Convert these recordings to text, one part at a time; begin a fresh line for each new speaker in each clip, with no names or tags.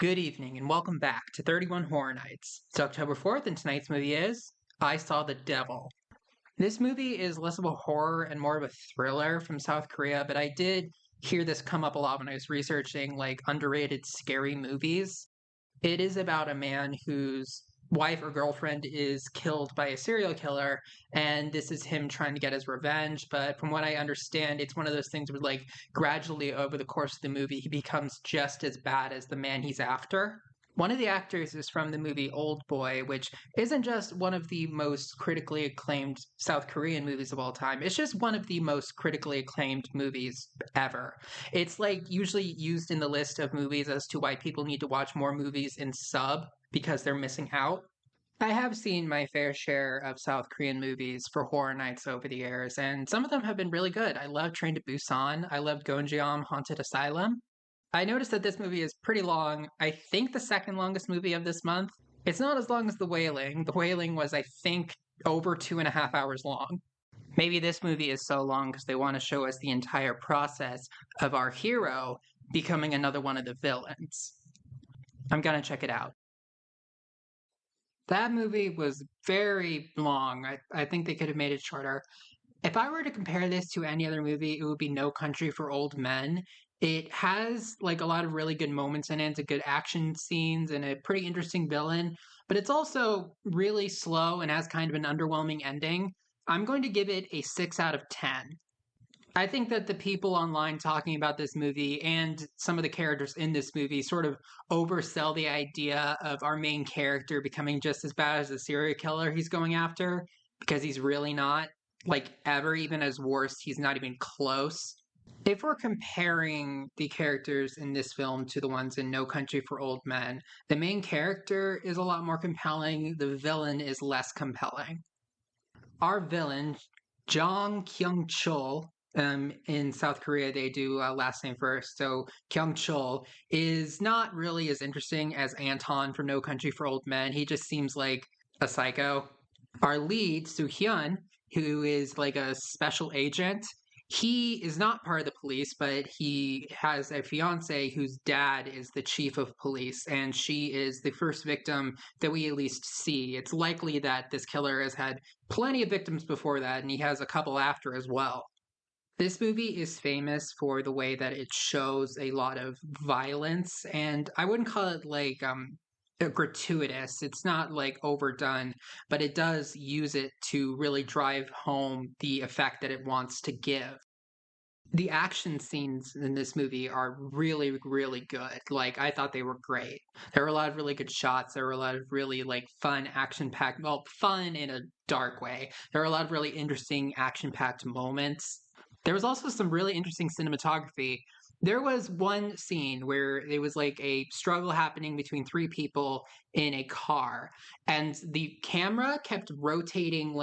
Good evening and welcome back to 31 Horror Nights. It's October 4th and tonight's movie is I Saw the Devil. This movie is less of a horror and more of a thriller from South Korea, but I did hear this come up a lot when I was researching underrated scary movies. It is about a man whose wife or girlfriend is killed by a serial killer, and this is him trying to get his revenge. But from what I understand, it's one of those things where, gradually over the course of the movie, he becomes just as bad as the man he's after. One of the actors is from the movie Old Boy, which isn't just one of the most critically acclaimed South Korean movies of all time. It's just one of the most critically acclaimed movies ever. It's usually used in the list of movies as to why people need to watch more movies in sub because they're missing out. I have seen my fair share of South Korean movies for horror nights over the years, and some of them have been really good. I love Train to Busan. I loved Gonjiam Haunted Asylum. I noticed that this movie is pretty long. I think the second longest movie of this month. It's not as long as The Wailing. The Wailing was, I think, over 2.5 hours long. Maybe this movie is so long because they want to show us the entire process of our hero becoming another one of the villains. I'm gonna check it out. That movie was very long. I think they could have made it shorter. If I were to compare this to any other movie, it would be No Country for Old Men. It has a lot of really good moments in it, good action scenes, and a pretty interesting villain, but it's also really slow and has kind of an underwhelming ending. I'm going to give it a 6 out of 10. I think that the people online talking about this movie and some of the characters in this movie sort of oversell the idea of our main character becoming just as bad as the serial killer he's going after, because he's really not. Ever, even as worse, he's not even close. If we're comparing the characters in this film to the ones in No Country for Old Men, the main character is a lot more compelling, the villain is less compelling. Our villain, Jong Kyung Chul, in South Korea, they do last name first. So Kyung Chul is not really as interesting as Anton from No Country for Old Men. He just seems like a psycho. Our lead, Soo Hyun, who is like a special agent, he is not part of the police, but he has a fiance whose dad is the chief of police, and she is the first victim that we at least see. It's likely that this killer has had plenty of victims before that, and he has a couple after as well. This movie is famous for the way that it shows a lot of violence, and I wouldn't call it gratuitous. It's not overdone, but it does use it to really drive home the effect that it wants to give. The action scenes in this movie are really, really good. I thought they were great. There were a lot of really good shots. There were a lot of really fun, action-packed, well, fun in a dark way. There were a lot of really interesting action-packed moments. There was also some really interesting cinematography. There was one scene where there was a struggle happening between three people in a car, and the camera kept rotating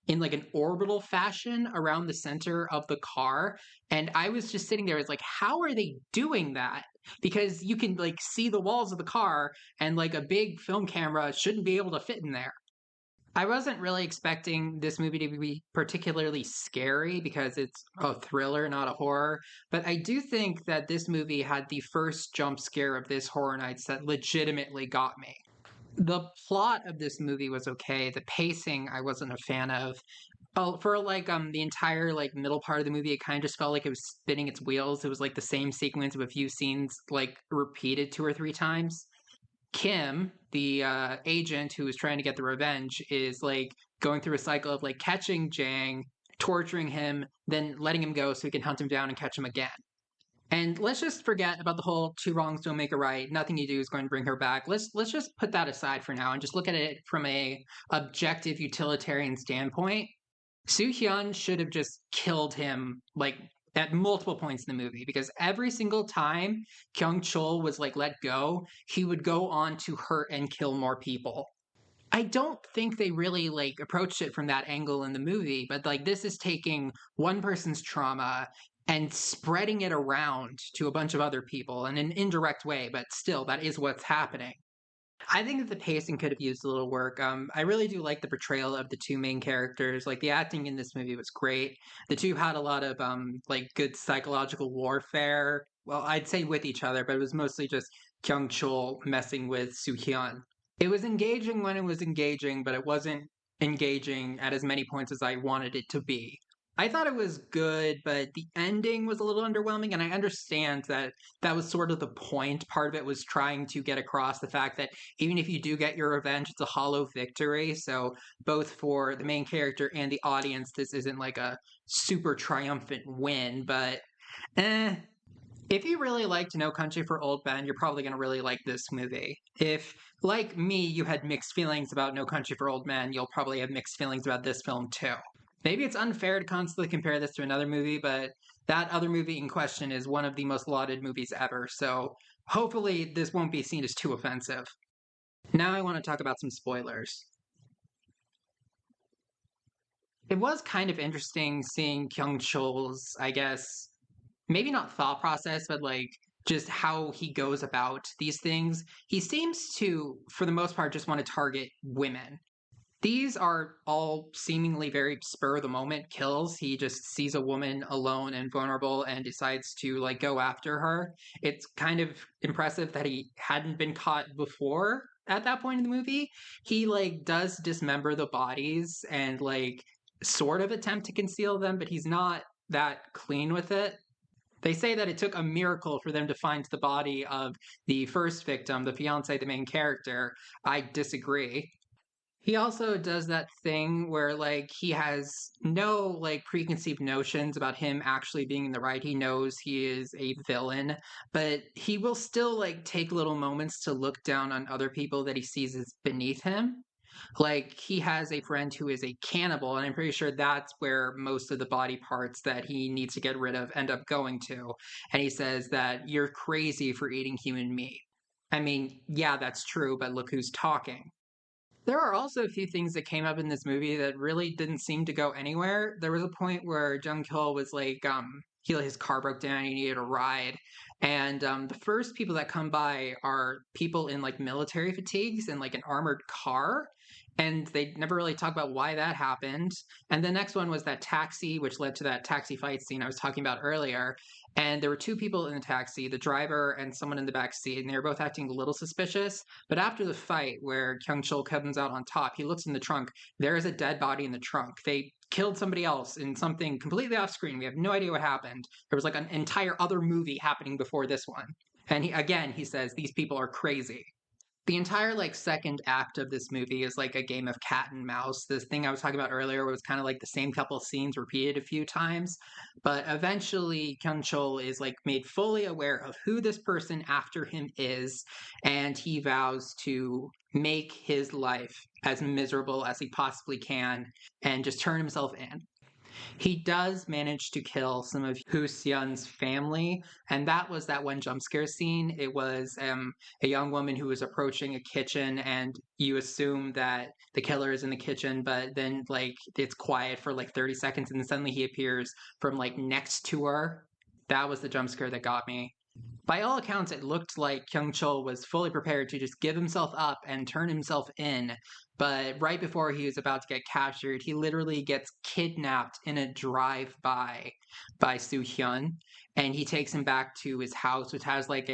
in an orbital fashion around the center of the car, and I was just sitting there as how are they doing that? Because you can see the walls of the car, and a big film camera shouldn't be able to fit in there. I wasn't really expecting this movie to be particularly scary because it's a thriller, not a horror. But I do think that this movie had the first jump scare of this Horror Nights that legitimately got me. The plot of this movie was okay. The pacing I wasn't a fan of. Oh, for the entire middle part of the movie, it kind of just felt like it was spinning its wheels. It was the same sequence of a few scenes repeated two or three times. Kim, the agent who is trying to get the revenge, is going through a cycle of catching Jang, torturing him, then letting him go so he can hunt him down and catch him again. And let's just forget about the whole two wrongs don't make a right. Nothing you do is going to bring her back. Let's just put that aside for now and just look at it from a objective utilitarian standpoint. Soo Hyun should have just killed him at multiple points in the movie, because every single time Kyung Chul was let go, he would go on to hurt and kill more people. I don't think they really approached it from that angle in the movie, but this is taking one person's trauma and spreading it around to a bunch of other people in an indirect way, but still that is what's happening. I think that the pacing could have used a little work. I really do like the portrayal of the two main characters. The acting in this movie was great. The two had a lot of good psychological warfare. Well, I'd say with each other, but it was mostly just Kyung Chul messing with Soo Hyun. It was engaging when it was engaging, but it wasn't engaging at as many points as I wanted it to be. I thought it was good, but the ending was a little underwhelming, and I understand that that was sort of the point. Part of it was trying to get across the fact that even if you do get your revenge, it's a hollow victory. So, both for the main character and the audience, this isn't like a super triumphant win, but eh, if you really liked No Country for Old Men, you're probably going to really like this movie. If, like me, you had mixed feelings about No Country for Old Men, you'll probably have mixed feelings about this film too. Maybe it's unfair to constantly compare this to another movie, but that other movie in question is one of the most lauded movies ever, so hopefully this won't be seen as too offensive. Now I want to talk about some spoilers. It was kind of interesting seeing Kyung Chol's, I guess, maybe not thought process, but like just how he goes about these things. He seems to, for the most part, just want to target women. These are all seemingly very spur of the moment kills. He just sees a woman alone and vulnerable and decides to like go after her. It's kind of impressive that he hadn't been caught before at that point in the movie. He like does dismember the bodies and like sort of attempt to conceal them, but he's not that clean with it. They say that it took a miracle for them to find the body of the first victim, the fiance, the main character. I disagree. He also does that thing where like he has no like preconceived notions about him actually being in the right. He knows he is a villain, but he will still like take little moments to look down on other people that he sees as beneath him. Like he has a friend who is a cannibal, and I'm pretty sure that's where most of the body parts that he needs to get rid of end up going to. And he says that you're crazy for eating human meat. I mean, yeah, that's true, but look who's talking. There are also a few things that came up in this movie that really didn't seem to go anywhere. There was a point where Jung Kill was like, his car broke down, he needed a ride, and the first people that come by are people in like military fatigues and like an armored car, and they never really talk about why that happened. And the next one was that taxi, which led to that taxi fight scene I was talking about earlier. And there were two people in the taxi, the driver and someone in the back seat, and they were both acting a little suspicious. But after the fight, where Kyung Chul comes out on top, he looks in the trunk. There is a dead body in the trunk. They killed somebody else in something completely off screen. We have no idea what happened. There was like an entire other movie happening before this one. And he says, these people are crazy. The entire like second act of this movie is like a game of cat and mouse. This thing I was talking about earlier was kind of like the same couple of scenes repeated a few times, but eventually Kyung Chol is like made fully aware of who this person after him is, and he vows to make his life as miserable as he possibly can and just turn himself in. He does manage to kill some of Hoo-seon's family, and that was that one jump scare scene. It was a young woman who was approaching a kitchen, and you assume that the killer is in the kitchen, but then like it's quiet for like 30 seconds, and then suddenly he appears from like next to her. That was the jump scare that got me. By all accounts, it looked like Kyung Chol was fully prepared to just give himself up and turn himself in. But right before he was about to get captured, he literally gets kidnapped in a drive-by by Soo Hyun, and he takes him back to his house, which has like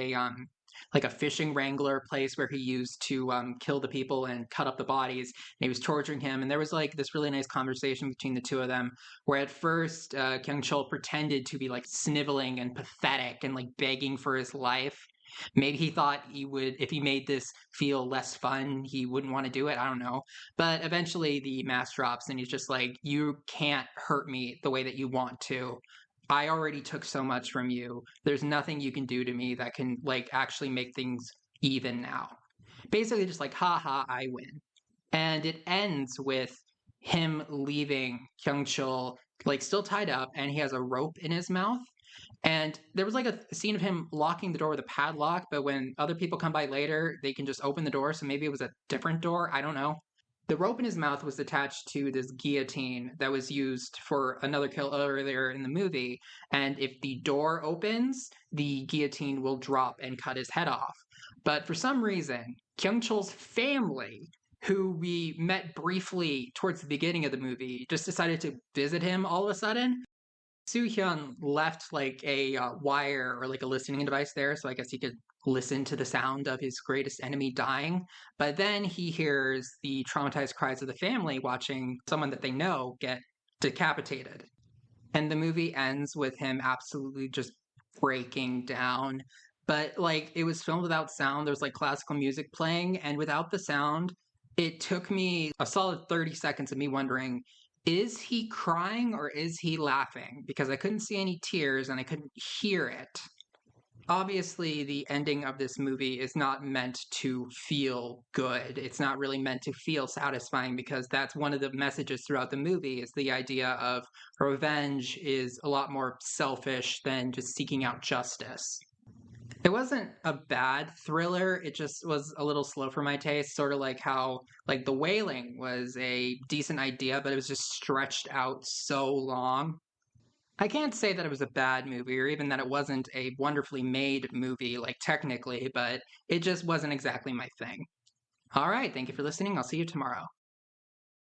a fishing wrangler place where he used to kill the people and cut up the bodies. And he was torturing him, and there was like this really nice conversation between the two of them, where at first Kyung Chol pretended to be like sniveling and pathetic and like begging for his life. Maybe he thought he would, if he made this feel less fun, he wouldn't want to do it. I don't know. But eventually the mask drops and he's just like, you can't hurt me the way that you want to. I already took so much from you. There's nothing you can do to me that can like actually make things even now. Basically just like, ha ha, I win. And it ends with him leaving Kyung Chul like still tied up, and he has a rope in his mouth. And there was like a scene of him locking the door with a padlock, but when other people come by later, they can just open the door. So maybe it was a different door. I don't know. The rope in his mouth was attached to this guillotine that was used for another kill earlier in the movie. And if the door opens, the guillotine will drop and cut his head off. But for some reason, Kyung Chol's family, who we met briefly towards the beginning of the movie, just decided to visit him all of a sudden. Soo Hyun left like a wire or like a listening device there, so I guess he could listen to the sound of his greatest enemy dying. But then he hears the traumatized cries of the family watching someone that they know get decapitated. And the movie ends with him absolutely just breaking down. But like it was filmed without sound, there's like classical music playing, and without the sound, it took me a solid 30 seconds of me wondering, is he crying or is he laughing? Because I couldn't see any tears and I couldn't hear it. Obviously, the ending of this movie is not meant to feel good. It's not really meant to feel satisfying, because that's one of the messages throughout the movie, is the idea of revenge is a lot more selfish than just seeking out justice. It wasn't a bad thriller. It just was a little slow for my taste, sort of like how like The Wailing was a decent idea, but it was just stretched out so long. I can't say that it was a bad movie or even that it wasn't a wonderfully made movie, like technically, but it just wasn't exactly my thing. All right, thank you for listening. I'll see you tomorrow.